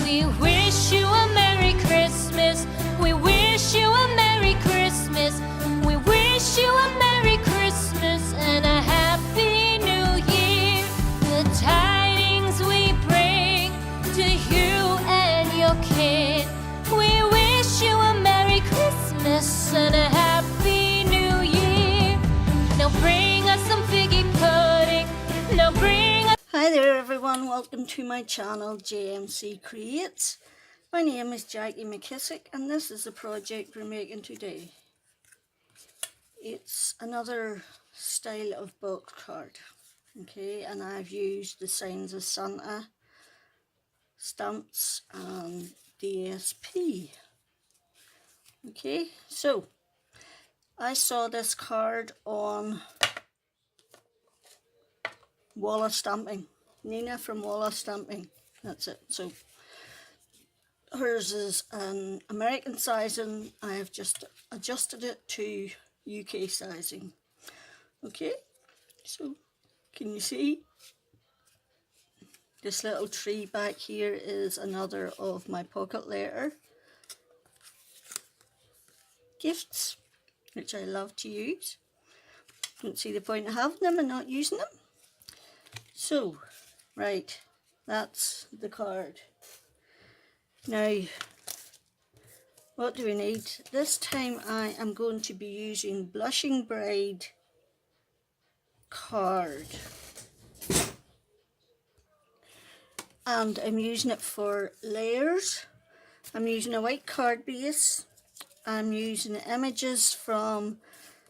We wish you a Merry Christmas. We wish you a Merry Christmas. We wish you a Merry Christmas and a Happy New Year. The tidings we bring to you and your kid. We wish you a Merry Christmas and a Happy New Year. Now bring us some figgy pudding. Now bring us... Hi there everyone, welcome to my channel JMC Creates. My name is Jackie McKissick and this is the project we're making today. It's another style of box card, okay, and I've used the signs of Santa, stamps and DSP. Okay, so I saw this card on Wallace Stamping. Nina from Wallace Stamping, that's it. So hers is an American sizing. I have just adjusted it to UK sizing. Okay, so can you see this little tree back here is another of my pocket letter gifts, which I love to use. Don't see the point of having them and not using them. So, right, that's the card. Now, what do we need? This time I am going to be using Blushing Bride card. And I'm using it for layers. I'm using a white card base. I'm using images from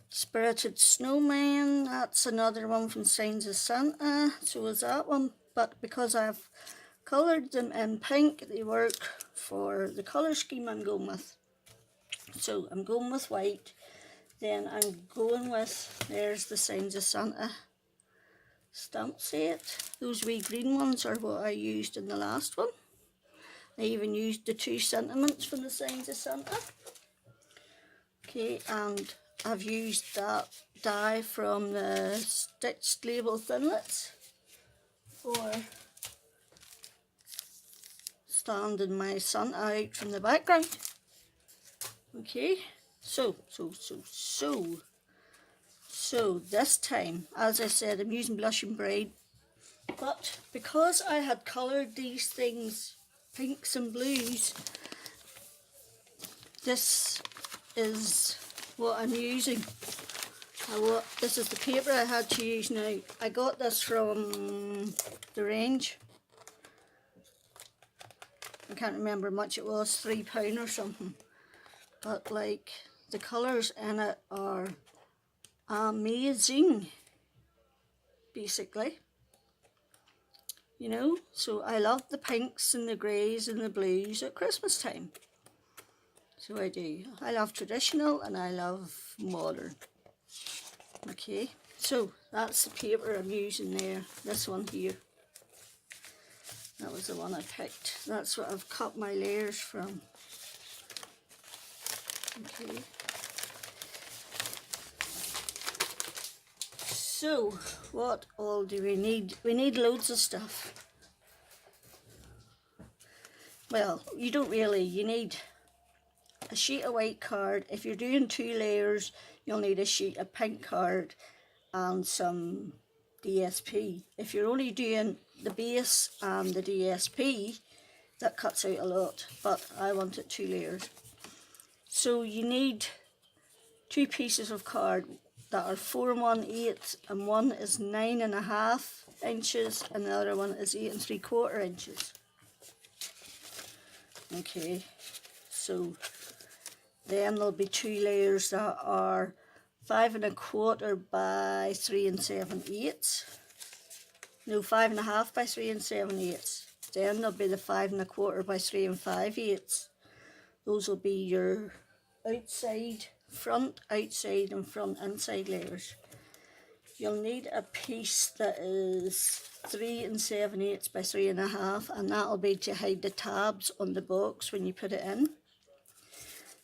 Spirited Snowman. That's another one from Signs of Santa. So is that one. But because I've coloured them in pink, they work for the colour scheme I'm going with. So I'm going with white. Then I'm going with, there's the Signs of Santa stamp set. Those wee green ones are what I used in the last one. I even used the 2 sentiments from the Signs of Santa. Okay, and I've used that die from the Stitched Label Thinlits for standing my Santa out from the background. Okay, so this time, as I said, I'm using Blushing Bride, but because I had coloured these things pinks and blues, this is what I'm using. This is the paper I had to use now. I got this from the range. I can't remember how much it was, £3 or something. But like, the colours in it are amazing, basically. You know, so I love the pinks and the greys and the blues at Christmas time. So I do. I love traditional and I love modern. Okay, so that's the paper I'm using there, this one here. That was the one I picked. That's what I've cut my layers from. Okay. So, what all do we need? We need loads of stuff. Well, you don't really. You need a sheet of white card. If you're doing 2 layers, you'll need a sheet of pink card and some DSP. If you're only doing the base and the DSP, that cuts out a lot, but I wanted 2 layers. So you need 2 pieces of card that are 4 1/8, and one is 9.5 inches and the other one is 8 3/4 inches. Okay, so then there'll be 2 layers that are 5 1/4 by 3 7/8. No, 5 1/2 by 3 7/8. Then there'll be the 5 1/4 by 3 5/8. Those will be your outside, outside and front inside layers. You'll need a piece that is 3 7/8 by 3 1/2, and that'll be to hide the tabs on the box when you put it in.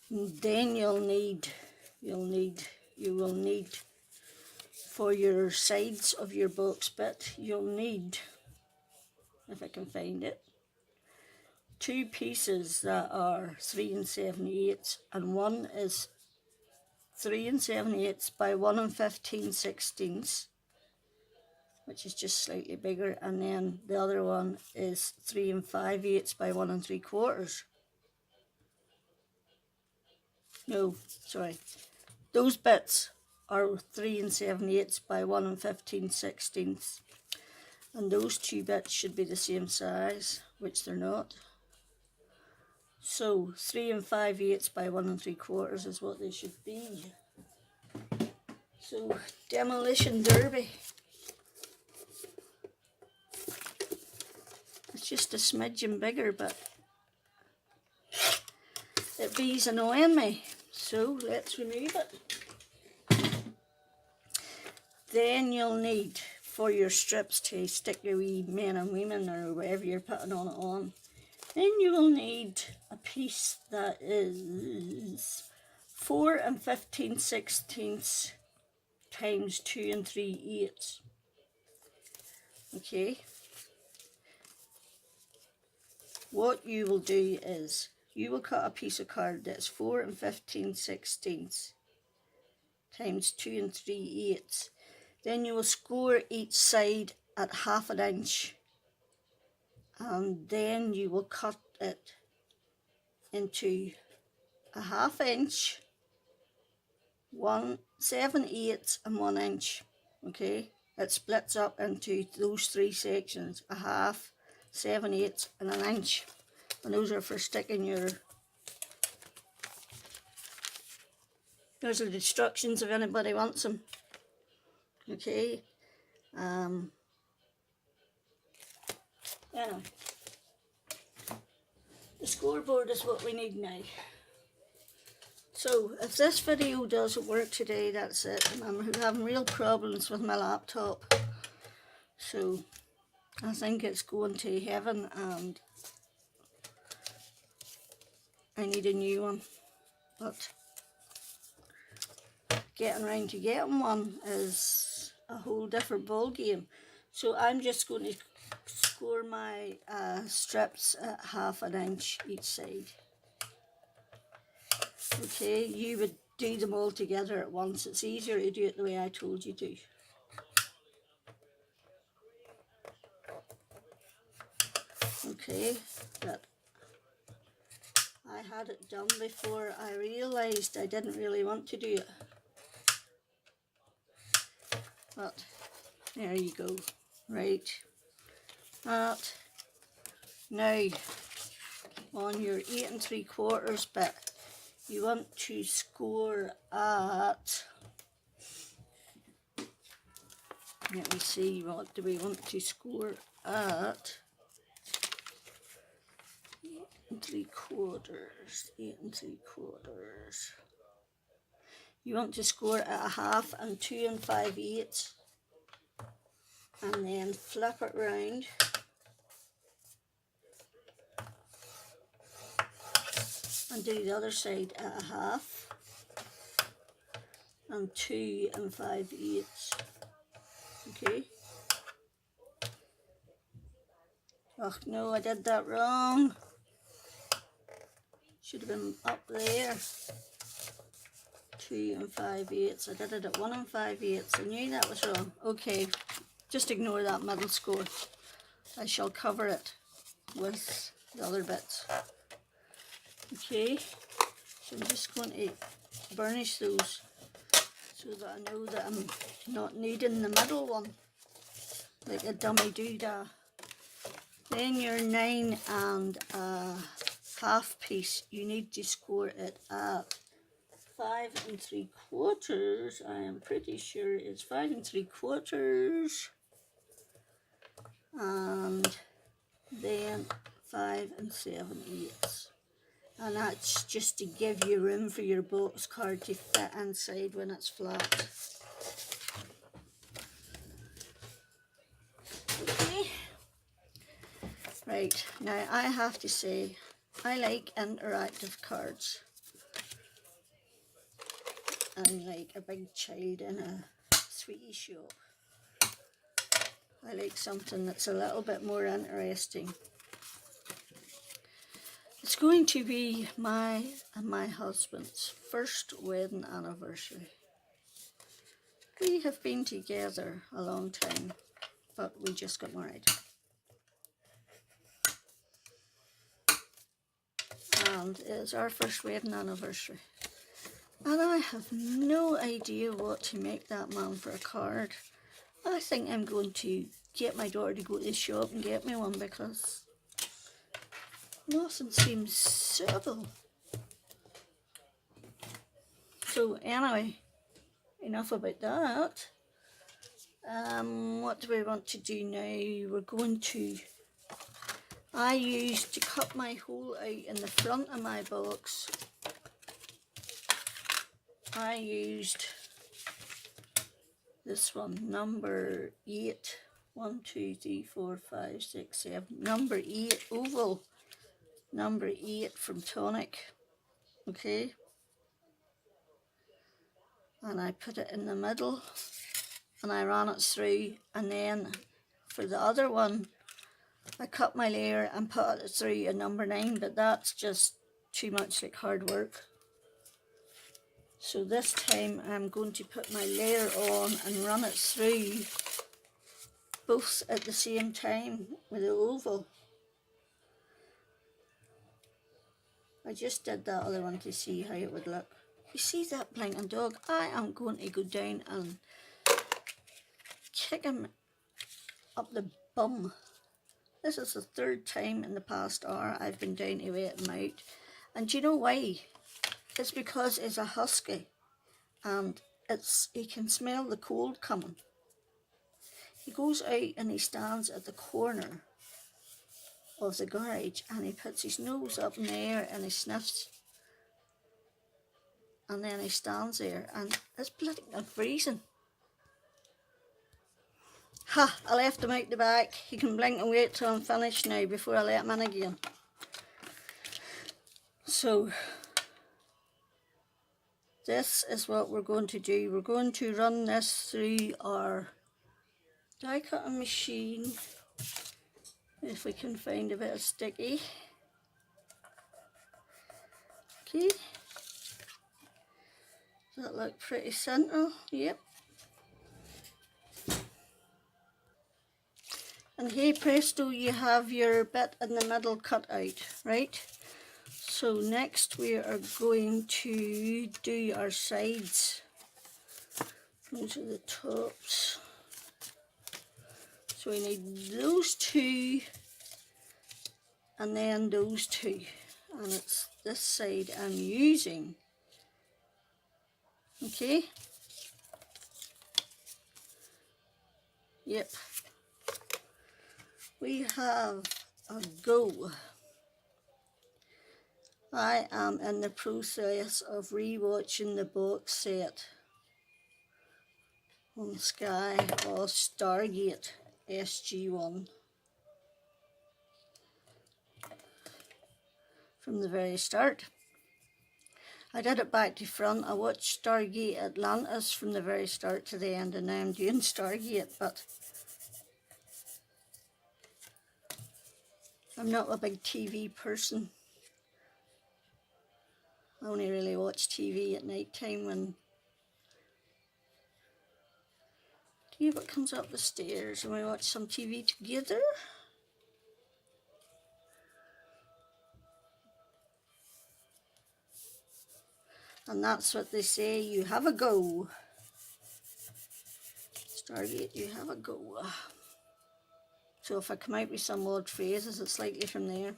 And then you will need for your sides of your box bit, you'll need, if I can find it, two pieces that are 3 7/8, and one is 3 7/8 by 1 15/16, which is just slightly bigger, and then the other one is 3 5/8 by 1 3/4. No, sorry. Those bits are 3 7/8 by 1 15/16, and those two bits should be the same size, which they're not. So 3 5/8 by 1 3/4 is what they should be. So demolition derby. It's just a smidgen bigger, but it bees annoying me. So let's remove it. Then you'll need, for your strips to stick your wee men and women or whatever you're putting on it on, then you will need a piece that is 4 15/16 times 2 3/8. Okay. What you will do is you will cut a piece of card that's 4 15/16 times 2 3/8. Then you will score each side at 1/2 inch, and then you will cut it into a 1/2 inch, 1 7/8 and 1 inch. Okay, it splits up into those three sections: a 1/2, 7/8 and 1 inch, and those are for sticking your. Those are the instructions if anybody wants them. Okay, anyway, the scoreboard is what we need now. So if this video doesn't work today, that's it. I'm having real problems with my laptop, so I think it's going to heaven and I need a new one, but getting round to getting one is a whole different ball game. So I'm just going to score my strips at 1/2 inch each side. Okay, you would do them all together at once. It's easier to do it the way I told you to. Okay, but I had it done before I realised I didn't really want to do it. But there you go. Right. That. Now, on your 8 3/4 bit, you want to score at, let me see, what do we want to score at? 8 3/4, 8 3/4. You want to score at a 1/2 and 2 5/8, and then flip it round. And do the other side at a 1/2 and 2 5/8. Okay. Oh no, I did that wrong. Should have been up there. 2 5/8. I did it at 1 5/8. I knew that was wrong. Okay, just ignore that middle score. I shall cover it with the other bits. Okay, so I'm just going to burnish those so that I know that I'm not needing the middle one like a dummy doodah. Then your 9 1/2 piece, you need to score it at 5 3/4. I am pretty sure it's 5 3/4, and then 5 7/8. And that's just to give you room for your box card to fit inside when it's flat. Okay. Right, now I have to say, I like interactive cards. I'm like a big child in a sweetie shop. I like something that's a little bit more interesting. going to be my and my husband's first wedding anniversary. We have been together a long time, but we just got married. And it's our first wedding anniversary. And I have no idea what to make that man for a card. I think I'm going to get my daughter to go to the shop and get me one, because nothing seems suitable. So anyway, enough about that. What do we want to do now? We're going to... I used to cut my hole out in the front of my box. I used this one, number 8. 1, 2, 3, 4, 5, 6, 7. Number 8 oval. Number 8 from Tonic. Okay. And I put it in the middle and I ran it through, and then for the other one I cut my layer and put it through a number 9, but that's just too much like hard work. So this time I'm going to put my layer on and run it through both at the same time with the oval. I just did that other one to see how it would look. You see that blinking dog? I am going to go down and kick him up the bum. This is the 3rd time in the past hour I've been down to wet him out. And do you know why? It's because he's a husky and he can smell the cold coming. He goes out and he stands at the corner of the garage and he puts his nose up in the air and he sniffs. And then he stands there and it's bloody freezing. Ha! I left him out the back. He can blink and wait till I'm finished now before I let him in again. So, this is what we're going to do. We're going to run this through our die cutting machine. If we can find a bit of sticky. Okay. Does that look pretty central? Yep. And hey presto, you have your bit in the middle cut out, right? So next we are going to do our sides. Those are the tops. So we need those 2 and then those 2. And it's this side I'm using. Okay? Yep. We have a go. I am in the process of rewatching the box set on Sky of Stargate SG-1 from the very start. I did it back to front. I watched Stargate Atlantis from the very start to the end, and now I'm doing Stargate, but I'm not a big TV person. I only really watch TV at night time when David comes up the stairs and we watch some TV together. And that's what they say, you have a go. Stargate, you have a go. So if I come out with some odd phrases, it's likely from there.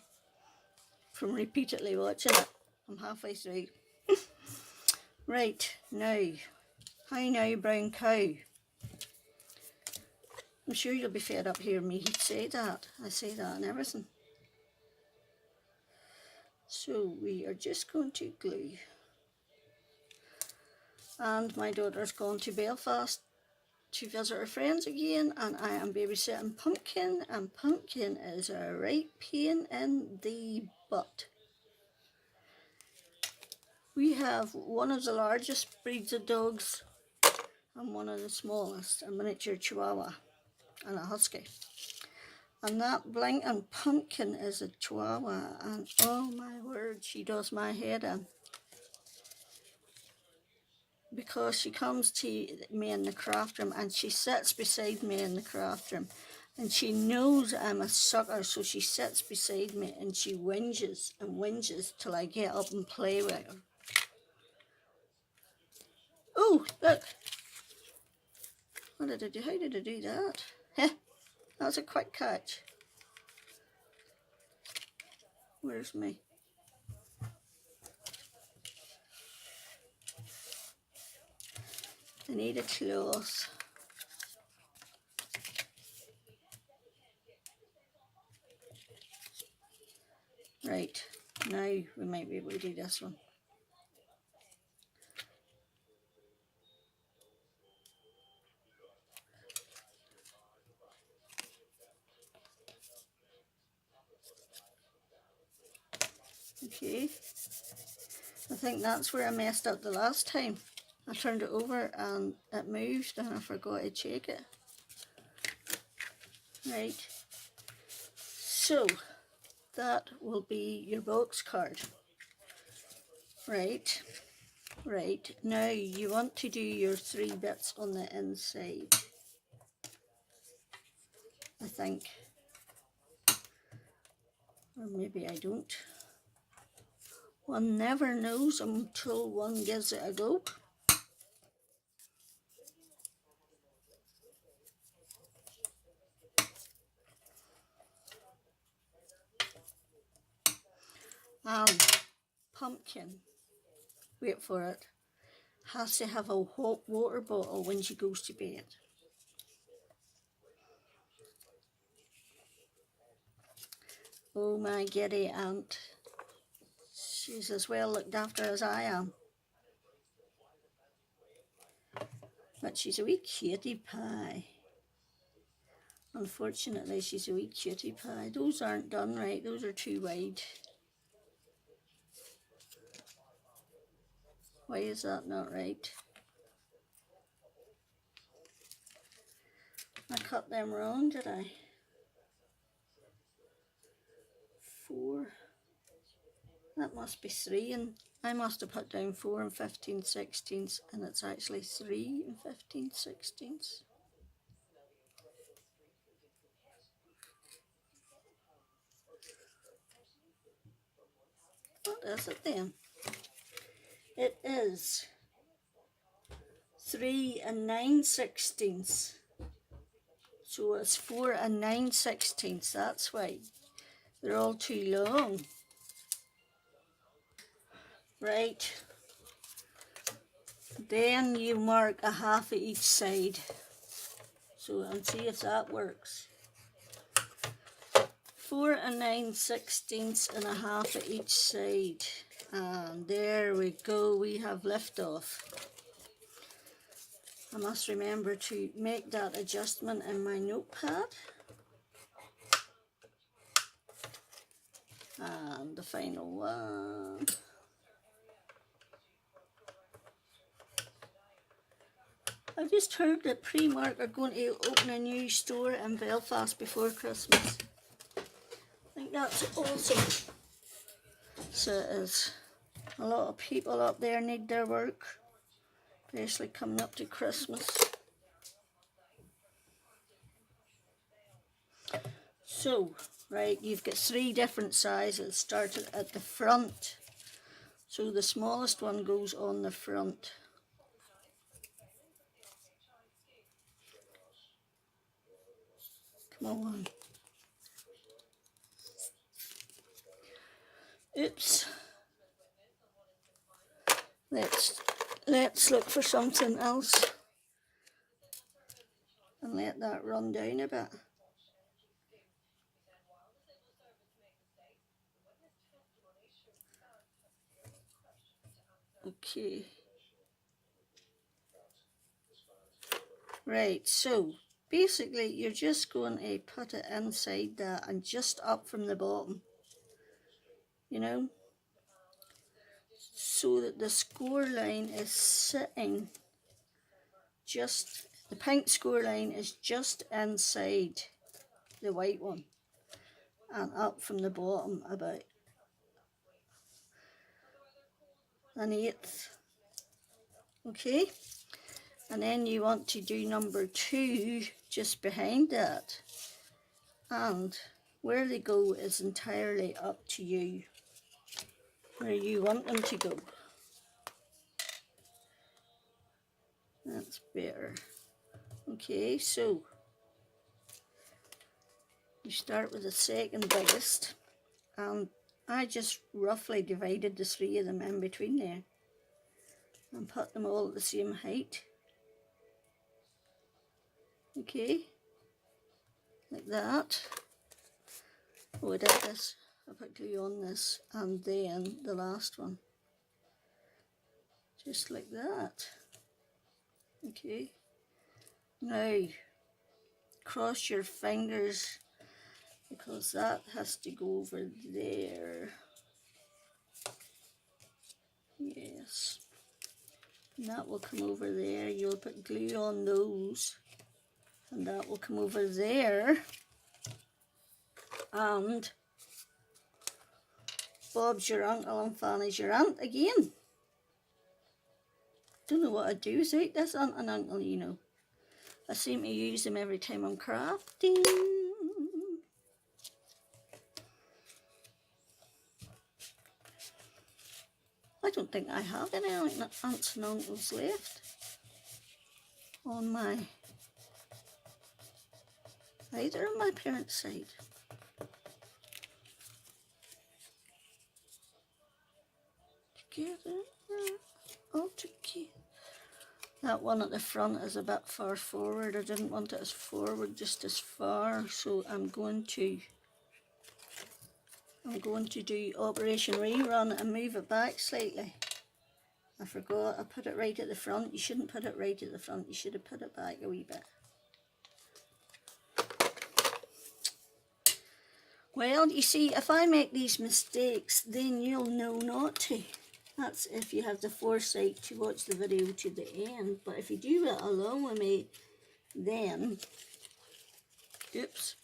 From repeatedly watching it. I'm halfway through. Right, now. Hi now, brown cow. I'm sure you'll be fed up hearing me say that. I say that and everything. So we are just going to glue. And my daughter's gone to Belfast to visit her friends again, and I am babysitting Pumpkin, and Pumpkin is a right pain in the butt. We have one of the largest breeds of dogs and one of the smallest, a miniature Chihuahua and a Husky. And that blinking pumpkin is a chihuahua, and oh my word, she does my head in. Because she comes to me in the craft room and she sits beside me in the craft room. And she knows I'm a sucker, so she sits beside me and she whinges and whinges till I get up and play with her. Oh, look. What did I do? How did I do that? Heh, that was a quick catch. Where's me? I need a cloth. Right, now we might be able to do this one. Okay, I think that's where I messed up the last time. I turned it over and it moved and I forgot to check it. Right, so that will be your box card. Right, now you want to do your 3 bits on the inside, I think. Or maybe I don't. One never knows until one gives it a go. Pumpkin, wait for it, has to have a hot water bottle when she goes to bed. Oh my giddy aunt, she's as well looked after as I am. But she's a wee cutie pie. Unfortunately, she's a wee cutie pie. Those aren't done right, those are too wide. Why is that not right? I cut them wrong, did I? 4. That must be 3, and I must have put down 4 and 15/16, and it's actually 3 and 15/16. What is it then? It is 3 and 9/16. So it's 4 and 9/16. That's why they're all too long. Right. Then you mark a half at each side. So and see if that works. 4 and 9/16 and a half at each side. And there we go, we have liftoff. I must remember to make that adjustment in my notepad. And the final one. I just heard that Primark are going to open a new store in Belfast before Christmas. I think that's awesome. So it is. A lot of people up there need their work, especially coming up to Christmas. So, right, you've got 3 different sizes started at the front. So the smallest one goes on the front. Come on. Oops. Let's look for something else and let that run down a bit. Okay. Right, so basically you're just going to put it inside that and just up from the bottom, you know, so that the score line is sitting just, the pink score line is just inside the white one, and up from the bottom about an eighth. Okay, and then you want to do number 2 just behind that, and where they go is entirely up to you, where you want them to go. That's better. Okay, so you start with the second biggest, and I just roughly divided the 3 of them in between there and put them all at the same height. Okay, like that. Oh, I did this. I put glue on this, and then the last one. Just like that. Okay. Now, cross your fingers, because that has to go over there. Yes. And that will come over there. You'll put glue on those, and that will come over there. And Bob's your uncle and Fanny's your aunt again. Don't know what I'd do without this aunt and uncle, you know. I seem to use them every time I'm crafting. I don't think I have any aunts and uncles left on my either on my parents' side. Together, all together. That one at the front is a bit far forward. I didn't want it as forward, just as far, so I'm going to do Operation Rerun and move it back slightly. I forgot, I put it right at the front. You shouldn't put it right at the front, you should have put it back a wee bit. Well, you see, if I make these mistakes, then you'll know not to. That's if you have the foresight to watch the video to the end. But if you do it along with me, then, oops.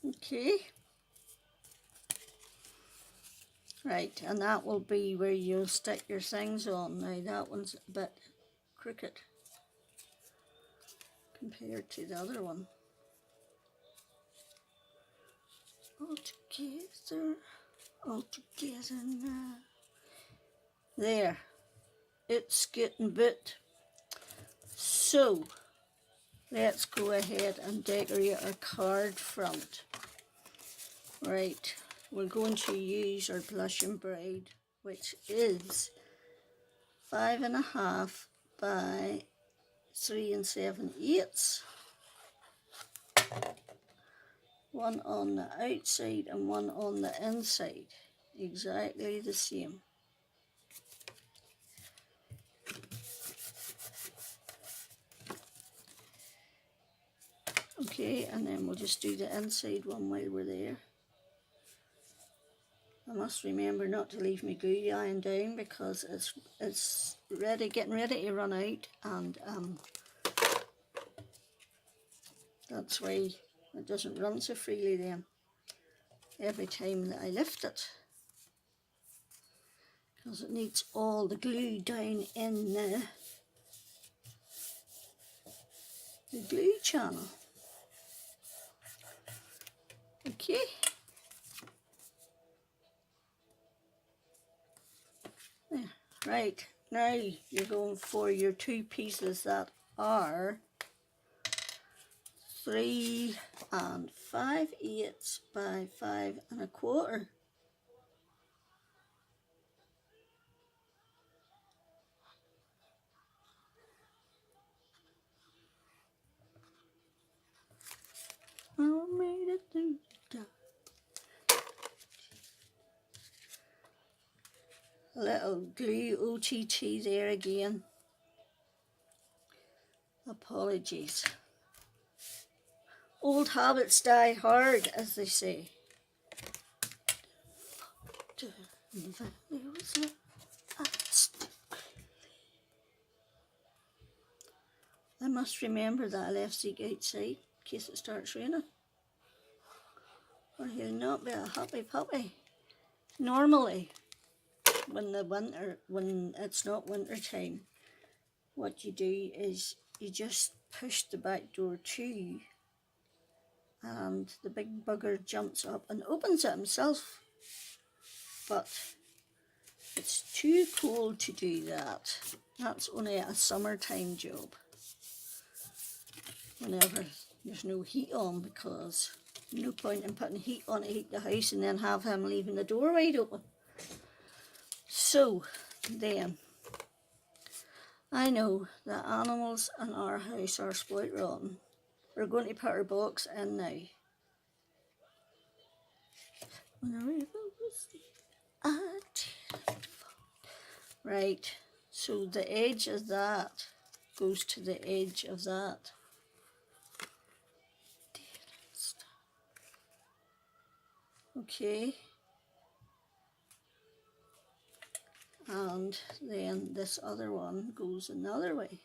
Okay. Right, and that will be where you'll stick your things on. Now that one's a bit crooked compared to the other one. All together now. There, it's getting bit. So, let's go ahead and decorate our card front. Right, we're going to use our Blushing Bride, which is 5.5 by 3 7/8. One on the outside and one on the inside, exactly the same. Okay, and then we'll just do the inside one while we're there. I must remember not to leave my glue lying down, because it's getting ready to run out, and that's why it doesn't run so freely then every time that I lift it, because it needs all the glue down in the glue channel. Okay. There. Right, now you're going for your 2 pieces that are 3 5/8 by 5 1/4. I made it through the dark. A little glue OTT there again. Apologies. Old habits die hard, as they say. I must remember that I left Zeke outside in case it starts raining, or he'll not be a happy puppy. Normally, when it's not winter time, what you do is you just push the back door to, and the big bugger jumps up and opens it himself. But it's too cold to do that. That's only a summertime job, whenever there's no heat on, because no point in putting heat on to heat the house and then have him leaving the door wide open. So then, I know that animals in our house are spoilt rotten. We're going to put our box in now. Right, so the edge of that goes to the edge of that. Okay. And then this other one goes another way.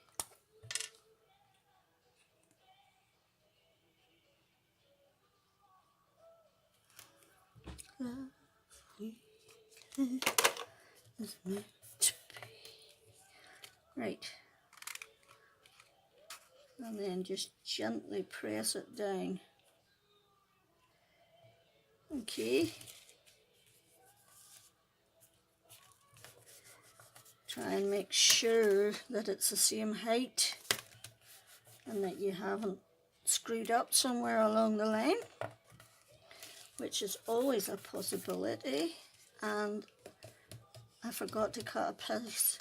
Love is meant to be. Right. And then just gently press it down. Okay. Try and make sure that it's the same height and that you haven't screwed up somewhere along the line, which is always a possibility. And I forgot to cut a piece.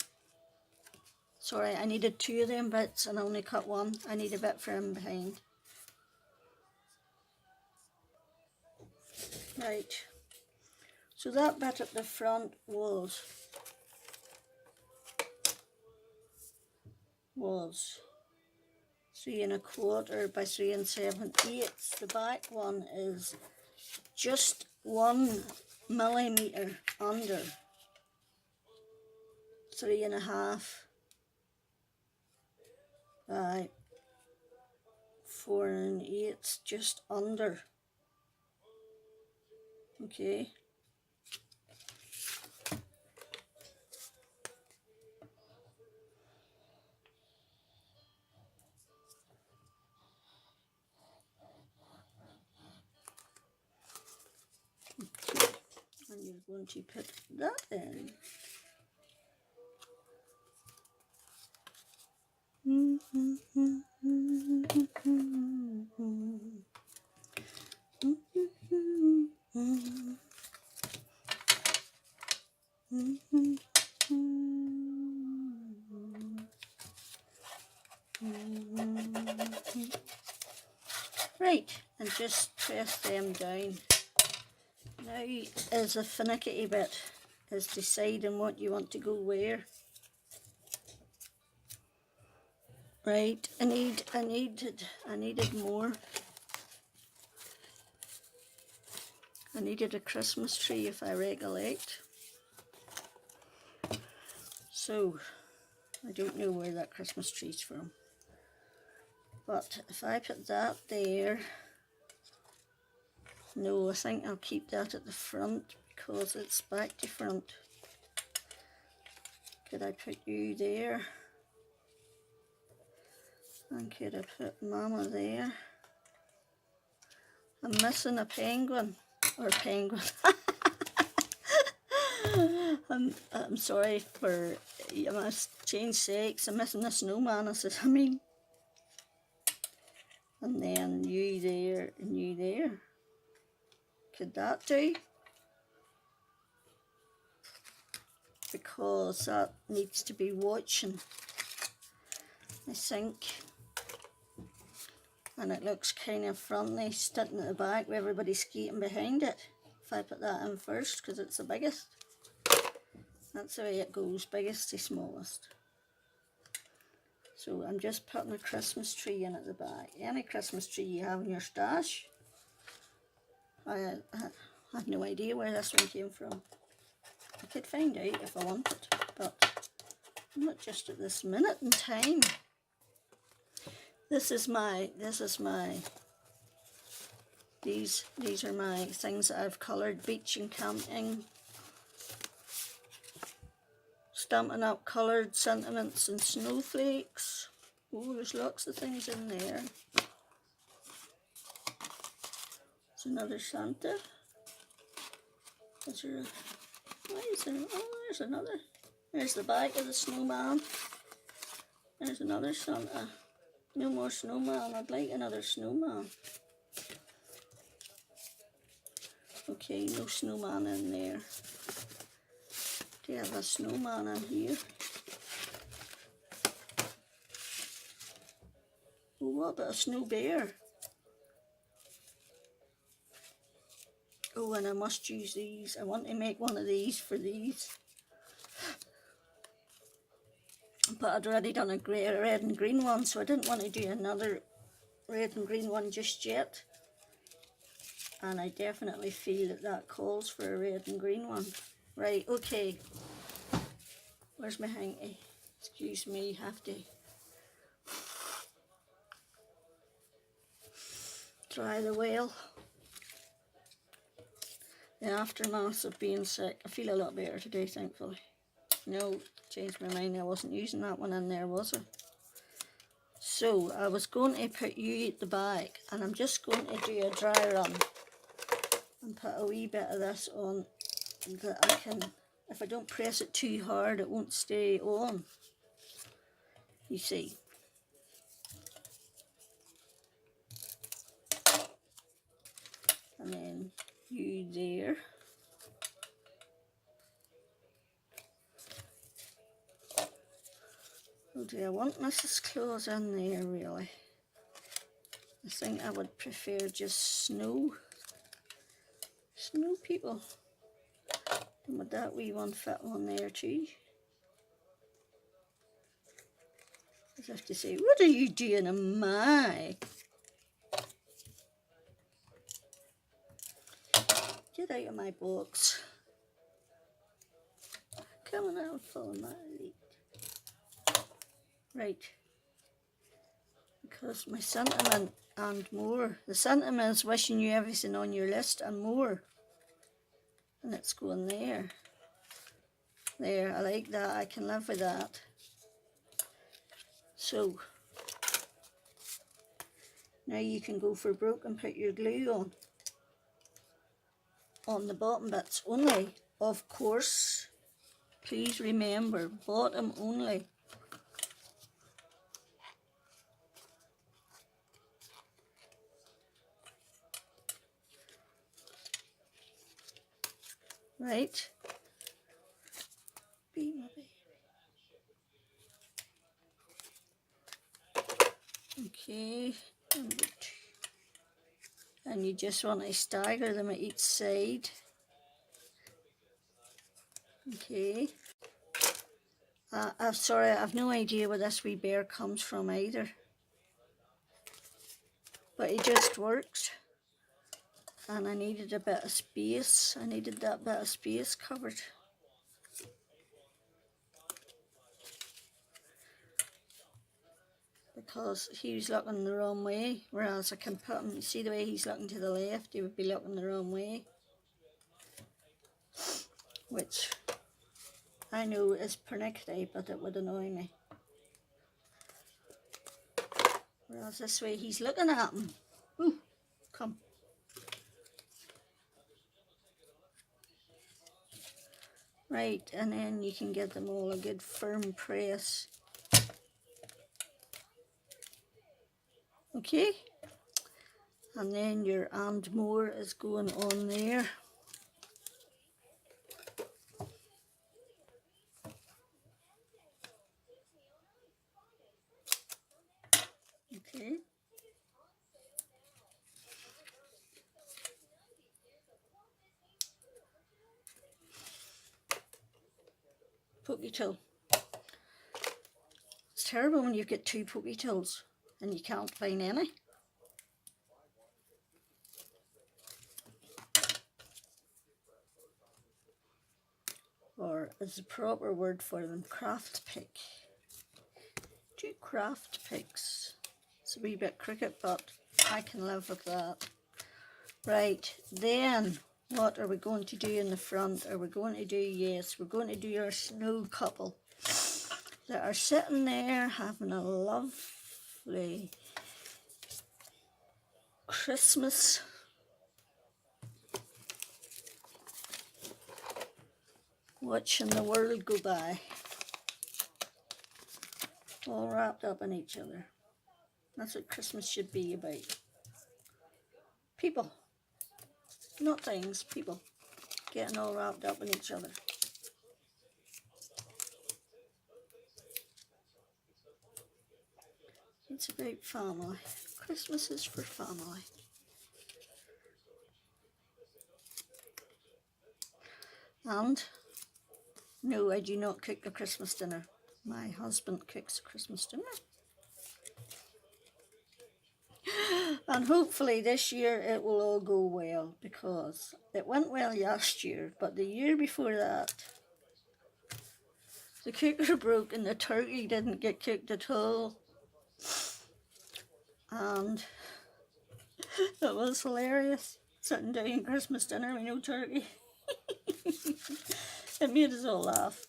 Sorry, I needed 2 of them bits and I only cut 1. I need a bit for him behind. Right, so that bit at the front was 3 1/4 by 3 7/8. The back one is just 1 millimeter under 3 1/2 by 4 1/8, just under. Okay. And you're going to put that in. Right, and just press them down. Now is the finicky bit, is deciding what you want to go where. Right, I needed more. I needed a Christmas tree, if I recollect. So I don't know where that Christmas tree's from. But if I put that there, no, I think I'll keep that at the front because it's back to front. Could I put you there? And could I put Mama there? I'm missing a penguin, or penguin. I'm sorry for, I must change sex. I'm missing a snowman, I mean. And then you there and you there. Could that do? Because that needs to be watching, I think. And it looks kind of friendly, sitting at the back with everybody skating behind it. If I put that in first, because it's the biggest. That's the way it goes, biggest to smallest. So I'm just putting a Christmas tree in at the back. Any Christmas tree you have in your stash. I have no idea where this one came from. I could find out if I wanted, but not just at this minute in time. These are my things that I've coloured: beach and camping, Stampin' Up! Coloured sentiments and snowflakes. Oh, there's lots of things in there. There's another Santa. Is there why is there, oh, there's another. There's the back of the snowman. There's another Santa. No more snowman. I'd like another snowman. Okay, no snowman in there. Do you have a snowman in here? Oh, what about a snow bear? Oh, and I must use these. I want to make one of these for these. But I'd already done a red and green one, so I didn't want to do another red and green one just yet. And I definitely feel that that calls for a red and green one. Right, okay. Where's my hanky? Excuse me, have to dry the whale. The aftermath of being sick. I feel a lot better today, thankfully. No, changed my mind. I wasn't using that one in there, was I? So I was going to put you at the back, and I'm just going to do a dry run and put a wee bit of this on that I can, if I don't press it too hard, it won't stay on. You see. And then you there. Oh, do I want Mrs. Claus in there, really? I think I would prefer just snow people. And would that wee one fit on there too? I have to say, what are you doing in my? Get out of my box. Come on out, follow my lead. Right. Because my sentiment and more. The sentiment is wishing you everything on your list and more. And it's going there. There, I like that. I can live with that. So, now you can go for broke and put your glue on the bottom bits only. Of course, please remember, bottom only. Right? Be my baby. Okay, number 2. And you just want to stagger them at each side. Okay. I'm sorry, I have no idea where this wee bear comes from either. But it just works. And I needed a bit of space. I needed that bit of space covered. Because he was looking the wrong way, whereas I can put him, see the way he's looking to the left, he would be looking the wrong way. Which I know is pernickety, but it would annoy me. Whereas this way he's looking at him. Ooh, come. Right, and then you can give them all a good firm press. Okay, and then your and more is going on there. Okay. Poke your toe. terrible when you've got 2 pokey-tills and you can't find any. Or is the proper word for them craft pick. 2 craft picks. It's a wee bit cricket, but I can live with that. Right, then what are we going to do in the front? Are we going to do, yes, we're going to do our snow couple that are sitting there having a lovely Christmas. Watching the world go by. All wrapped up in each other. That's what Christmas should be about. People. Not things, people. Getting all wrapped up in each other. It's about family. Christmas is for family. And no, I do not cook the Christmas dinner. My husband cooks the Christmas dinner. And hopefully this year it will all go well, because it went well last year, but the year before that the cooker broke and the turkey didn't get cooked at all. And it was hilarious, sitting down Christmas dinner with no turkey. It made us all laugh.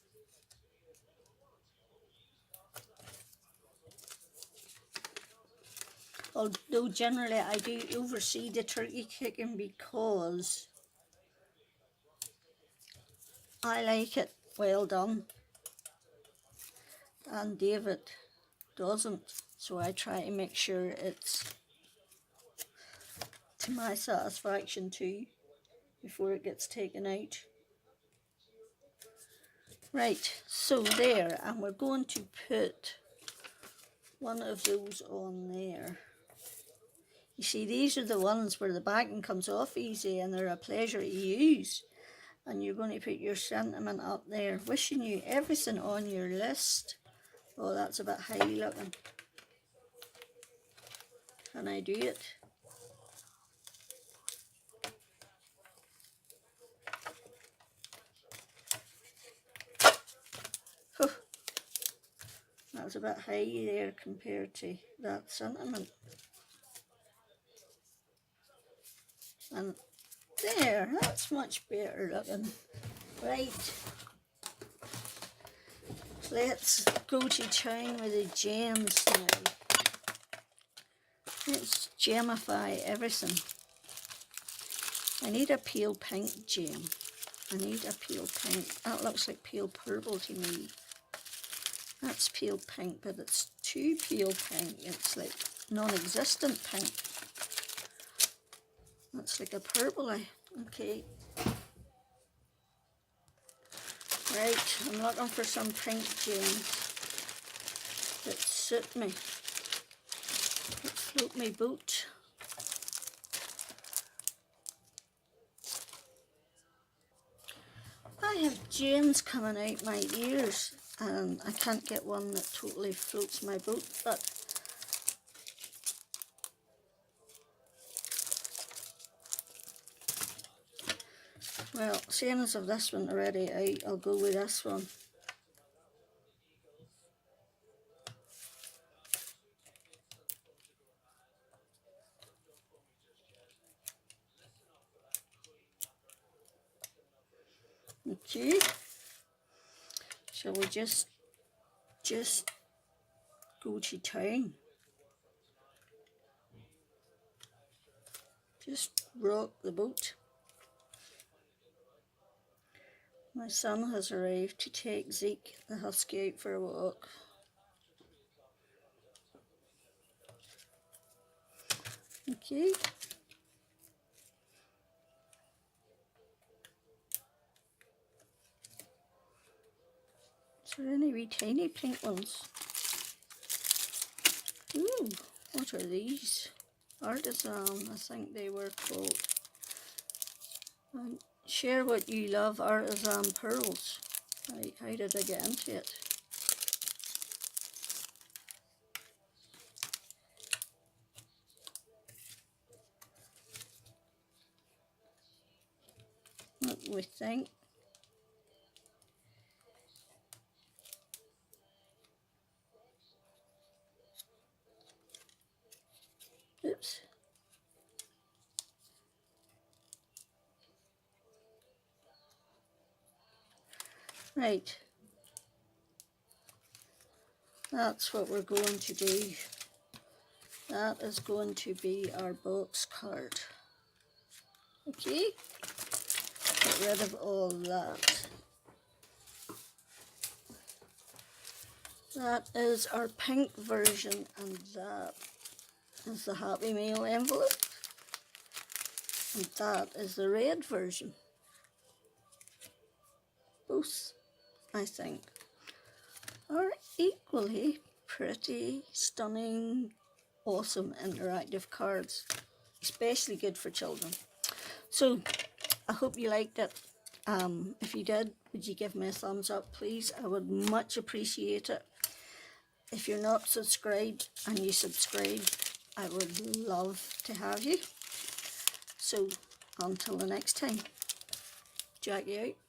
Although generally I do oversee the turkey cooking because I like it well done and David doesn't, so I try to make sure it's to my satisfaction too before it gets taken out. Right, so there, and we're going to put one of those on there. You see, these are the ones where the backing comes off easy and they're a pleasure to use. And you're going to put your sentiment up there. Wishing you everything on your list. Oh, that's a bit high looking. Can I do it? Oh, that's a bit high there compared to that sentiment. And there, that's much better looking. Right, let's go to town with the gems now. Let's gemify everything. I need a pale pink gem. I need a pale pink. That looks like pale purple to me. That's pale pink, but it's too pale pink. It's like non-existent pink. That's like a purple. Okay. Right, I'm looking for some pink gems that suit me. That float my boat. I have gems coming out my ears and I can't get one that totally floats my boat, but well, seeing as of this one already, I'll go with this one. Okay. Shall we just go to town? Just rock the boat. My son has arrived to take Zeke, the husky, out for a walk. Okay. Is there any wee tiny pink ones? Ooh, what are these? Artisan, I think they were called. Share what you love, artisan pearls. Right, how did I get into it? we think. Oops. Right. That's what we're going to do. That is going to be our box card. Okay. Get rid of all that. That is our pink version, and that is the Happy Meal envelope. And that is the red version. Both, I think, are equally pretty, stunning, awesome interactive cards. Especially good for children. So, I hope you liked it. If you did, would you give me a thumbs up, please? I would much appreciate it. If you're not subscribed and you subscribe, I would love to have you. So, until the next time, Jackie out.